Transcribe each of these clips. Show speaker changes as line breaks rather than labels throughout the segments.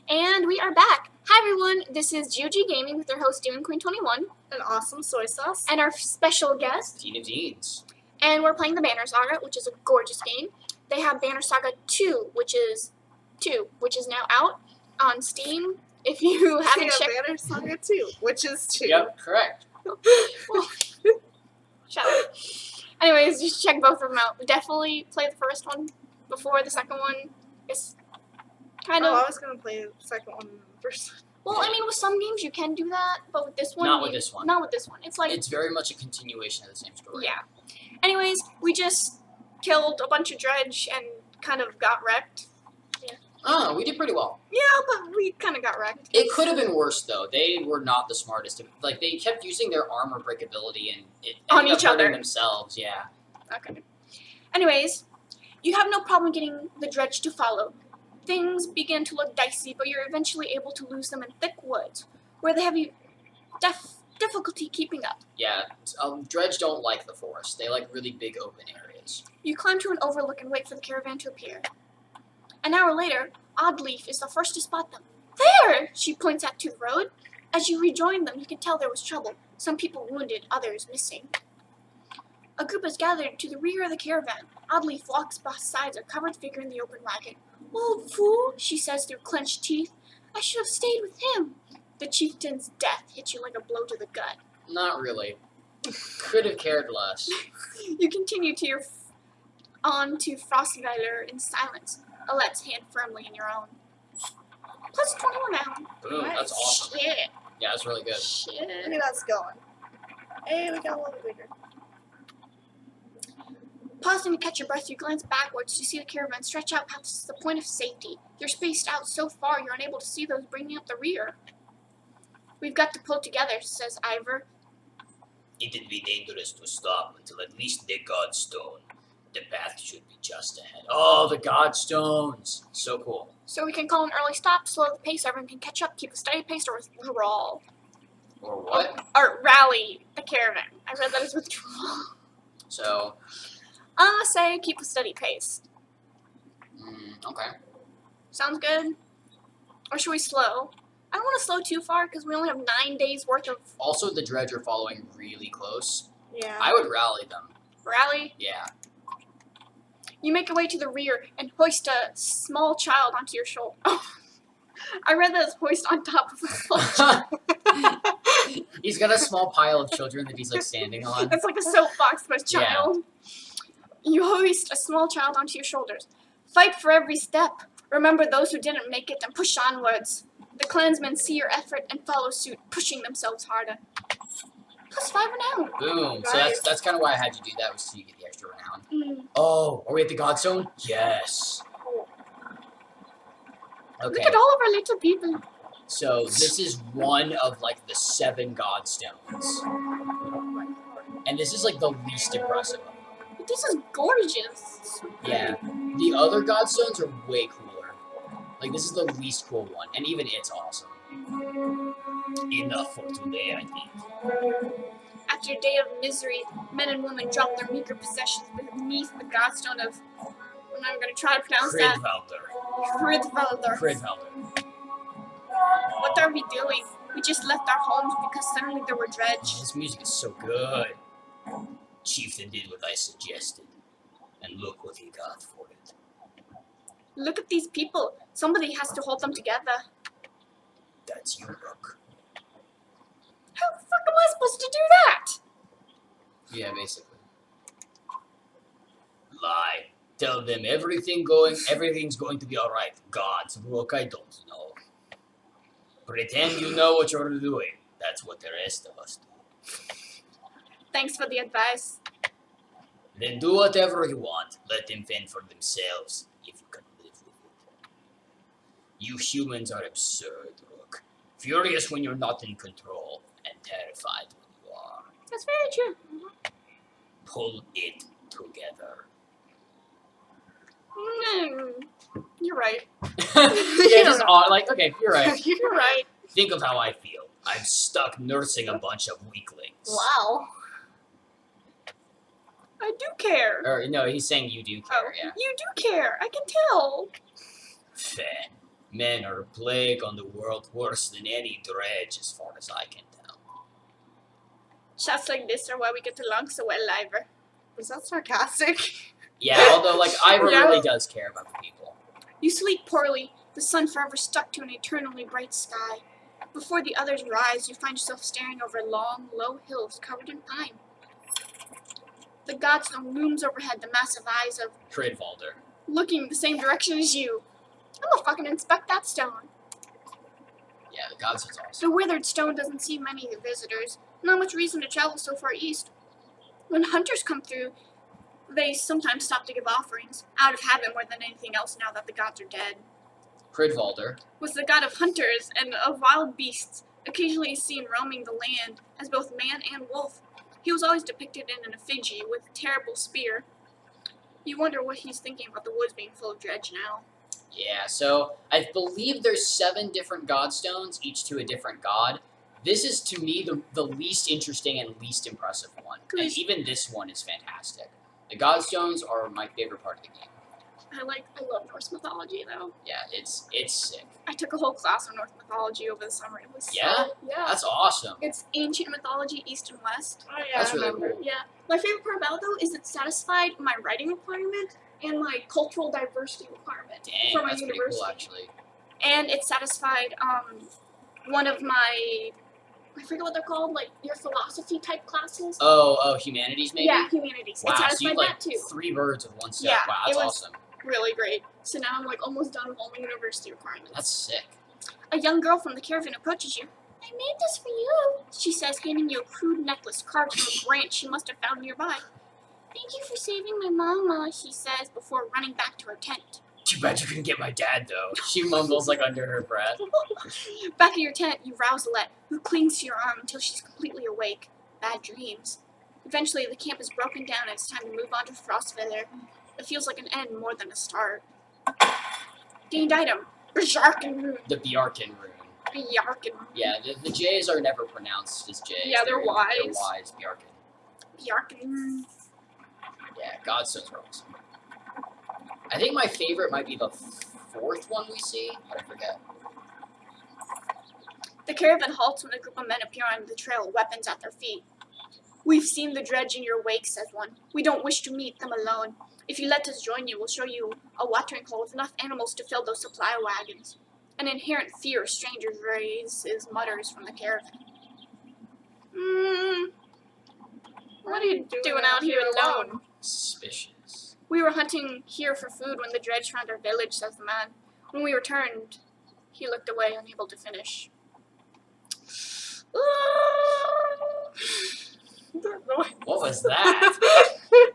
And we are back. Hi everyone, this is GOG Gaming with their host Demon Queen 21
An awesome soy sauce.
and our special guest.
Teen of Teens.
And we're playing the Banner Saga, which is a gorgeous game. They have Banner Saga 2, which is now out on Steam. If you haven't checked,
Banner Saga 2, which is 2.
Yep, correct.
shut up. Anyways, just check both of them out. Definitely play the first one before the second one. It's kind of.
I was gonna play the second one and the first one.
Well, I mean, with some games you can do that, but with this one,
Not with this one.
Not with this one. It's like
It's very much a continuation of the same story.
yeah. Anyways, we just killed a bunch of dredge and kind of got wrecked.
Oh, we did pretty well.
Yeah, but we kind of got wrecked.
It could have been worse, though. They were not the smartest. Like, they kept using their armor breakability and it
On
ended up
each other.
hurting themselves, yeah.
Okay. Anyways, you have no problem getting the dredge to follow. Things begin to look dicey, but you're eventually able to lose them in thick woods, where they have difficulty keeping up.
Yeah, dredge don't like the forest. They like really big open areas.
You climb to an overlook and wait for the caravan to appear. An hour later, Oddleaf is the first to spot them. There! She points out to the road. As you rejoin them, you can tell there was trouble. Some people wounded, others missing. A group is gathered to the rear of the caravan. Oddleaf walks beside a covered figure in the open wagon. Old fool, she says through clenched teeth. I should have stayed with him. The chieftain's death hits you like a blow to the gut.
Not really. Could have cared less.
You continue to on to Frostweiler in silence. Alette's hand firmly in your own. Plus 21 now.
Boom, that's awesome.
Shit.
Yeah, that's really good.
Shit.
Look at that's going. Hey, we got a little bigger.
Pausing to catch your breath, you glance backwards to see the caravan stretch out past the point of safety. You're spaced out so far you're unable to see those bringing up the rear. We've got to pull together, says Ivor.
It'd be dangerous to stop until at least the Godstone. The path should be just ahead. Oh, the Godstones! So cool.
So we can call an early stop, slow the pace, everyone can catch up, keep a steady pace, or withdrawal.
Or what?
Or rally the caravan. I read that as withdrawal.
So,
I'm gonna say keep a steady pace.
okay.
Sounds good? Or should we slow? I don't want to slow too far because we only have 9 days worth of
Also, the dredge are following really close.
Yeah.
I would rally them.
rally.
Yeah.
You make your way to the rear and hoist a small child onto your shoulder. Oh, I read that as hoist on top of a small child.
He's got a small pile of children that he's like standing on.
It's like a soapbox for a child. You hoist a small child onto your shoulders. Fight for every step. Remember those who didn't make it and push onwards. The clansmen see your effort and follow suit, pushing themselves harder. Plus 5 renown.
Boom. So that's kind of why I had you do that, was so you get the extra renown.
Mm.
Oh, are we at the Godstone? Yes. Okay.
Look at all of our little people.
So this is one of like the 7 Godstones. And this is like the least impressive of them.
This is gorgeous.
Yeah. The other Godstones are way cooler. Like, this is the least cool one, and even it's awesome. Enough for today, I think.
After a day of misery, men and women drop their meager possessions beneath the godstone of, and I'm going to try to pronounce that,
Fridvalder.
Fridvalder. What are we doing? We just left our homes because suddenly there were dredge.
This music is so good. Chieftain did what I suggested, and look what he got for it.
Look at these people. Somebody has to hold them together.
That's you, Rook.
How the fuck am I supposed to do that?
Yeah, basically. Lie. Tell them everything's going to be alright. Gods, Rook, I don't know. Pretend you know what you're doing. That's what the rest of us do.
Thanks for the advice.
Then do whatever you want. Let them fend for themselves, if you can live with it. You humans are absurd, Rook. Furious when you're not in control, and terrified when you are.
That's very true.
Pull it together.
You're right.
Yeah, just like, okay, you're right.
You're right.
Think of how I feel. I'm stuck nursing a bunch of weaklings.
Wow. I do care.
Or, no, he's saying you do care, yeah.
You do care. I can tell.
Fair. Men are a plague on the world worse than any dredge, as far as I can tell.
Shots like this are why we get along so well, Ivor.
Was that sarcastic?
Yeah, although, like, Ivor
Yeah.
really does care about the people.
You sleep poorly, the sun forever stuck to an eternally bright sky. Before the others rise, you find yourself staring over long, low hills covered in pine. The godstone looms overhead, the massive eyes of
Cridvalder.
looking the same direction as you. I'm gonna fucking inspect that stone.
Yeah, the Godstone's awesome.
The withered stone doesn't see many visitors. Not much reason to travel so far east. When hunters come through, they sometimes stop to give offerings, out of habit more than anything else now that the gods are dead.
Cridvalder.
Was the god of hunters and of wild beasts, occasionally seen roaming the land as both man and wolf. He was always depicted in an effigy with a terrible spear. You wonder what he's thinking about the woods being full of dredge now.
Yeah, so I believe there's 7 different Godstones, each to a different god. This is, to me, the least interesting and least impressive one. And
Cause-
even this one is fantastic. The Godstones are my favorite part of the game.
I love Norse mythology though.
Yeah, it's sick.
I took a whole class on Norse mythology over the summer. It was
Yeah?
yeah.
That's awesome.
It's ancient mythology, East and West.
Oh yeah,
That's
I
really
remember.
cool.
Yeah. My favorite part about it though is it satisfied my writing requirement and my cultural diversity requirement
Dang,
for my
that's pretty
university.
cool, actually.
And it satisfied one of my, I forget what they're called, like your philosophy type classes.
Oh, humanities, maybe?
Yeah, humanities.
Wow,
It
so
satisfied
you like
that too.
3 birds with one stone.
Yeah,
Wow, that's
it was-
awesome.
Really great. So now I'm like almost done with all my university requirements.
That's sick.
A young girl from the caravan approaches you. I made this for you, she says, handing you a crude necklace carved from a branch she must have found nearby. Thank you for saving my mama, she says, before running back to her tent.
Too bad you couldn't get my dad, though. She mumbles, like, under her breath.
Back at your tent, you rouse Alette, who clings to your arm until she's completely awake. Bad dreams. Eventually, the camp is broken down and it's time to move on to Frostfeather. It feels like an end more than a start. Gained item. Bjarken rune.
The Bjarken rune.
Bjarken.
Yeah, the J's are never pronounced as J's.
Yeah, they're
They're
Ys.
Ys, Bjarken.
Bjarken rune.
Yeah, Godstones are awesome. I think my favorite might be the 4th one we see, but I forget.
The caravan halts when a group of men appear on the trail, weapons at their feet. We've seen the dredge in your wake, says one. We don't wish to meet them alone. If you let us join you, we'll show you a watering hole with enough animals to fill those supply wagons. An inherent fear of strangers raises mutters from the caravan. What are you doing out here alone?
Suspicious.
We were hunting here for food when the dredge found our village, says the man. When we returned, he looked away, unable to finish.
What was that?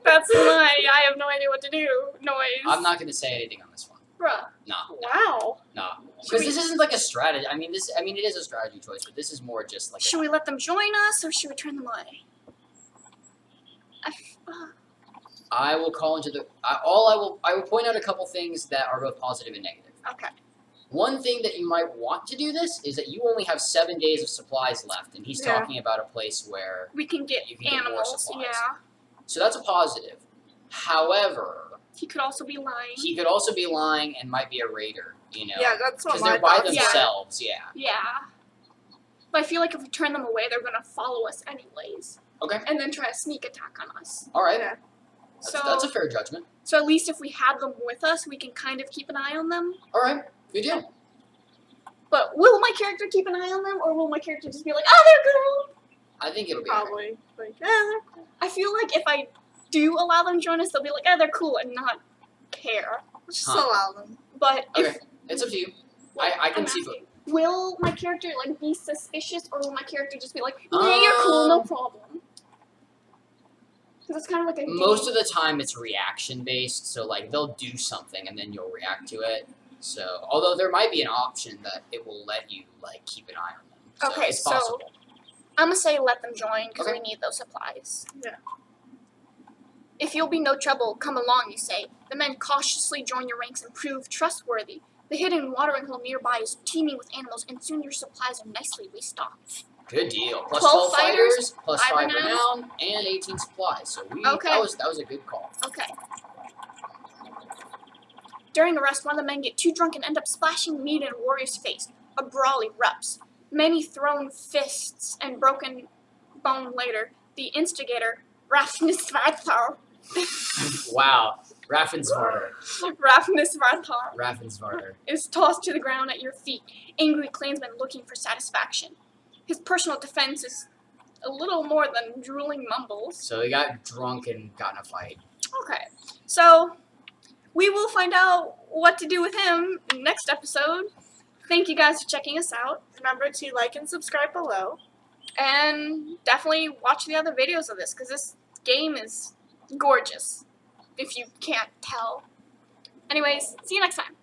That's my I have no idea what to do noise.
I'm not going to say anything on this one.
Bruh.
Nah,
Wow.
nah.
Should
Because
we-
this isn't like a strategy. I mean, it is a strategy choice, but this is more just like.
Should we let them join us or should we turn them away?
I will call into the. I will point out a couple things that are both positive and negative.
Okay.
One thing that you might want to do this is that you only have 7 days of supplies left, and he's
Yeah.
talking about a place where.
We can get
You can get more
animals,
supplies.
yeah.
So that's a positive. However,
He could also be lying.
he could also be lying and might be a raider. You know.
Yeah, that's what
Because
my
they're by
thoughts were.
themselves. Yeah.
Yeah. But I feel like if we turn them away, they're gonna follow us anyways.
Okay.
And then try a sneak attack on us.
All right.
Yeah.
That's a fair judgment.
So at least if we have them with us, we can kind of keep an eye on them.
All right. Good deal.
But will my character keep an eye on them, or will my character just be like, "Oh, they're cool"?
I think it'll be. okay.
Probably. Like, yeah, they're cool.
I feel like if I do allow them to join us, they'll be like, "Oh, they're cool," and not care.
Just
Huh.
allow them.
But if
Okay. It's up to you. I can
I'm
see.
asking, will my character like be suspicious, or will my character just be like, "Yeah, you're cool, no problem"? Because it's kind of like a
Most of the time, it's reaction based. So like they'll do something and then you'll react to it. So although there might be an option that it will let you like keep an eye on them. So
Okay,
it's
so-
possible.
I'm gonna say let them join because
Okay.
we need those supplies.
Yeah.
If you'll be no trouble, come along, you say. The men cautiously join your ranks and prove trustworthy. The hidden watering hole nearby is teeming with animals, and soon your supplies are nicely restocked.
Good deal. Plus
12
12 fighters, plus
5
5
renown.
renown, and 18 supplies. So
Okay.
that was a good call.
Okay. During arrest, one of the men get too drunk and end up splashing meat in a warrior's face. A brawl erupts. Many thrown fists and broken bone later. The instigator, Raffensvartar,
Wow. Raffensvarter.
is tossed to the ground at your feet. Angry clansmen looking for satisfaction. His personal defense is a little more than drooling mumbles.
So he got drunk and got in a fight.
Okay, so we will find out what to do with him next episode. Thank you guys for checking us out.
Remember to like and subscribe below.
And definitely watch the other videos of this, because this game is gorgeous, if you can't tell. Anyways, see you next time.